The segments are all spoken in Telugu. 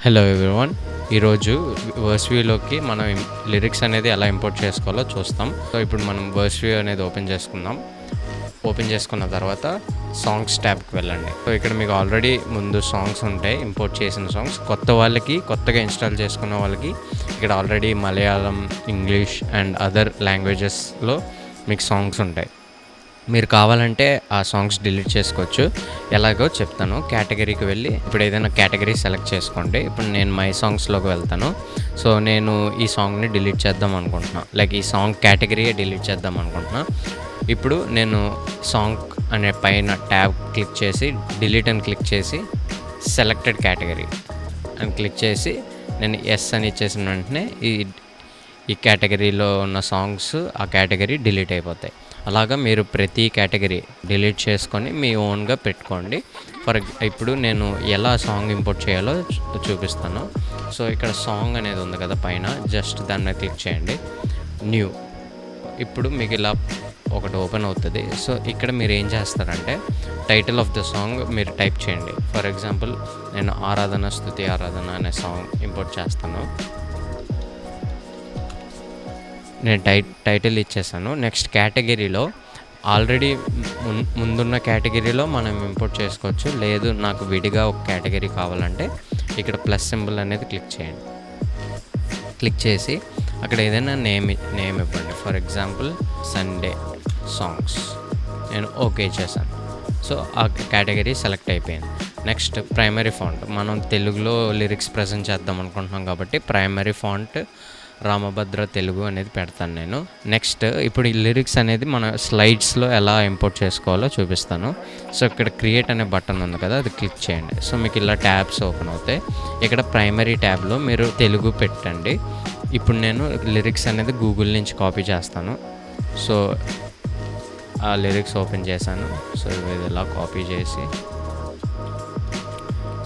Hello everyone. ఈరోజు వర్స్వ్యూలోకి మనం లిరిక్స్ అనేది ఎలా ఇంపోర్ట్ చేసుకోవాలో చూస్తాం. సో ఇప్పుడు మనం వర్స్వ్యూ అనేది ఓపెన్ చేసుకుందాం. ఓపెన్ చేసుకున్న తర్వాత సాంగ్స్ ట్యాబ్కి వెళ్ళండి. సో ఇక్కడ మీకు ఆల్రెడీ ముందు సాంగ్స్ ఉంటాయి, ఇంపోర్ట్ చేసిన సాంగ్స్. కొత్త వాళ్ళకి, కొత్తగా ఇన్స్టాల్ చేసుకున్న వాళ్ళకి ఇక్కడ already Malayalam, English and other లాంగ్వేజెస్లో మీకు సాంగ్స్ ఉంటాయి. మీరు కావాలంటే ఆ సాంగ్స్ డిలీట్ చేసుకోవచ్చు. ఎలాగో చెప్తాను. కేటగిరీకి వెళ్ళి ఇప్పుడు ఏదైనా కేటగిరీ సెలెక్ట్ చేసుకోండి. ఇప్పుడు నేను మై సాంగ్స్లోకి వెళ్తాను. సో నేను ఈ సాంగ్ని డిలీట్ చేద్దాం అనుకుంటున్నా, లైక్ ఈ సాంగ్ కేటగిరీయే డిలీట్ చేద్దాం అనుకుంటున్నా. ఇప్పుడు నేను సాంగ్ అనే పైన ట్యాబ్ క్లిక్ చేసి డిలీట్ అని క్లిక్ చేసి సెలెక్టెడ్ కేటగిరీ అని క్లిక్ చేసి నేను ఎస్ అని ఇచ్చేసిన వెంటనే ఈ కేటగిరీలో ఉన్న సాంగ్స్ ఆ కేటగిరీ డిలీట్ అయిపోతాయి. అలాగా మీరు ప్రతి కేటగిరీ డిలీట్ చేసుకొని మీ ఓన్గా పెట్టుకోండి. ఇప్పుడు నేను ఎలా సాంగ్ ఇంపోర్ట్ చేయాలో చూపిస్తాను. సో ఇక్కడ సాంగ్ అనేది ఉంది కదా పైన, జస్ట్ దాని మీద క్లిక్ చేయండి, న్యూ. ఇప్పుడు మీకు ఇలా ఒకటి ఓపెన్ అవుతుంది. సో ఇక్కడ మీరు ఏం చేస్తారంటే టైటిల్ ఆఫ్ ద సాంగ్ మీరు టైప్ చేయండి. ఫర్ ఎగ్జాంపుల్ నేను ఆరాధన స్తుతి ఆరాధన అనే సాంగ్ ఇంపోర్ట్ చేస్తాను. నేను టైటిల్ ఇచ్చేసాను. నెక్స్ట్ కేటగిరీలో ఆల్రెడీ ముందున్న కేటగిరీలో మనం ఇంపోర్ట్ చేసుకోవచ్చు. లేదు నాకు విడిగా ఒక కేటగిరీ కావాలంటే ఇక్కడ ప్లస్ సింబల్ అనేది క్లిక్ చేయండి. క్లిక్ చేసి అక్కడ ఏదైనా నేమ్ ఇవ్వండి. For example Sunday songs. నేను ఓకే చేశాను. సో ఆ కేటగిరీ సెలెక్ట్ అయిపోయింది. Next primary font. మనం తెలుగులో లిరిక్స్ ప్రజెంట్ చేద్దాం అనుకుంటున్నాం కాబట్టి ప్రైమరీ ఫాంట్ రామభద్ర తెలుగు అనేది పెడతాను నేను. నెక్స్ట్ ఇప్పుడు ఈ లిరిక్స్ అనేది మన స్లైడ్స్లో ఎలా ఇంపోర్ట్ చేసుకోవాలో చూపిస్తాను. సో ఇక్కడ క్రియేట్ అనే బటన్ ఉంది కదా, అది క్లిక్ చేయండి. సో మీకు ఇలా ట్యాబ్స్ ఓపెన్ అవుతాయి. ఇక్కడ ప్రైమరీ ట్యాబ్లో మీరు తెలుగు పెట్టండి. ఇప్పుడు నేను లిరిక్స్ అనేది గూగుల్ నుంచి కాపీ చేస్తాను. సో ఆ లిరిక్స్ ఓపెన్ చేశాను. సో ఇది ఇలా కాపీ చేసి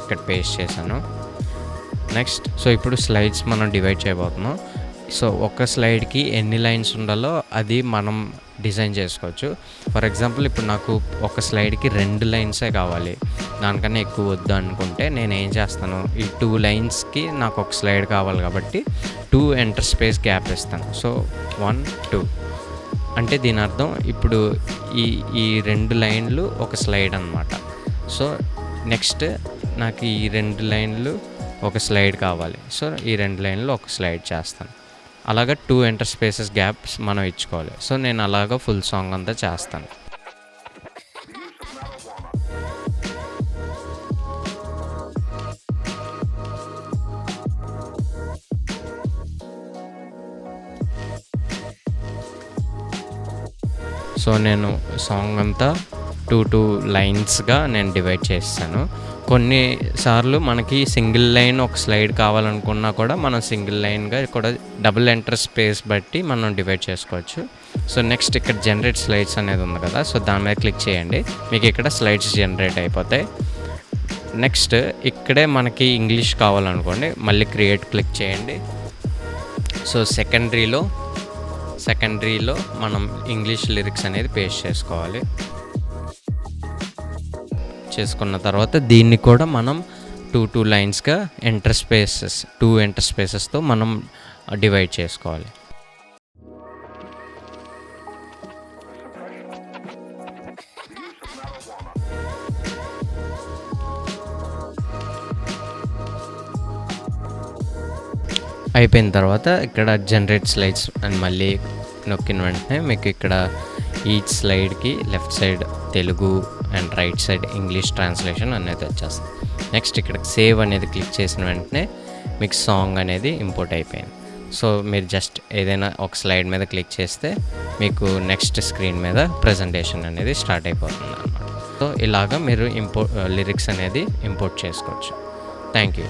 ఇక్కడ పేస్ట్ చేశాను. నెక్స్ట్ సో ఇప్పుడు స్లైడ్స్ మనం డివైడ్ చేయబోతున్నాం. సో ఒక స్లైడ్కి ఎన్ని లైన్స్ ఉండాలో అది మనం డిజైన్ చేసుకోవచ్చు. ఫర్ ఎగ్జాంపుల్ ఇప్పుడు నాకు ఒక స్లైడ్కి 2 లైన్సే కావాలి, దానికన్నా ఎక్కువ వద్దు అనుకుంటే నేను ఏం చేస్తాను, ఈ 2 లైన్స్కి నాకు ఒక స్లైడ్ కావాలి కాబట్టి 2 ఎంటర్ స్పేస్ గ్యాప్ ఇస్తాను. సో 1 2 అంటే దీని అర్థం ఇప్పుడు ఈ 2 లైన్లు ఒక స్లైడ్ అన్నమాట. సో నెక్స్ట్ నాకు ఈ 2 లైన్లు ఒక స్లైడ్ కావాలి. సో ఈ 2 లైన్లు ఒక స్లైడ్ చేస్తాను. అలాగా 2 ఎంటర్ స్పేసెస్ గ్యాప్స్ మనం ఇచ్చుకోవాలి. సో నేను అలాగా ఫుల్ సాంగ్ అంతా చేస్తాను. సో నేను సాంగ్ అంతా 2 లైన్స్గా నేను డివైడ్ చేస్తాను. కొన్నిసార్లు మనకి సింగిల్ లైన్ ఒక స్లైడ్ కావాలనుకున్నా కూడా మనం సింగిల్ లైన్గా కూడా డబుల్ ఎంటర్ స్పేస్ బట్టి మనం డివైడ్ చేసుకోవచ్చు. సో నెక్స్ట్ ఇక్కడ జనరేట్ స్లైడ్స్ అనేది ఉంది కదా, సో దాని మీద క్లిక్ చేయండి. మీకు ఇక్కడ స్లైడ్స్ జనరేట్ అయిపోతాయి. నెక్స్ట్ ఇక్కడే మనకి ఇంగ్లీష్ కావాలనుకోండి, మళ్ళీ క్రియేట్ క్లిక్ చేయండి. సో సెకండరీలో మనం ఇంగ్లీష్ లిరిక్స్ అనేది పేస్ట్ చేసుకోవాలి. చేసుకున్న తర్వాత దీన్ని కూడా మనం 2 లైన్స్గా ఎంటర్ స్పేసెస్తో మనం డివైడ్ చేసుకోవాలి. అయిపోయిన తర్వాత ఇక్కడ జనరేట్ స్లైడ్స్ అని మళ్ళీ నొక్కిన వెంటనే మీకు ఇక్కడ ఈచ్ స్లైడ్కి left side Telugu and right side English translation అనేది వచ్చేస్తుంది. నెక్స్ట్ ఇక్కడ సేవ్ అనేది క్లిక్ చేసిన వెంటనే మీకు సాంగ్ అనేది ఇంపోర్ట్ అయిపోయింది. సో మీరు జస్ట్ ఏదైనా ఒక స్లైడ్ మీద క్లిక్ చేస్తే మీకు నెక్స్ట్ స్క్రీన్ మీద ప్రజెంటేషన్ అనేది స్టార్ట్ అయిపోతుంది అన్నమాట. సో ఇలాగా మీరు లిరిక్స్ అనేది ఇంపోర్ట్ చేసుకోవచ్చు. Thank you.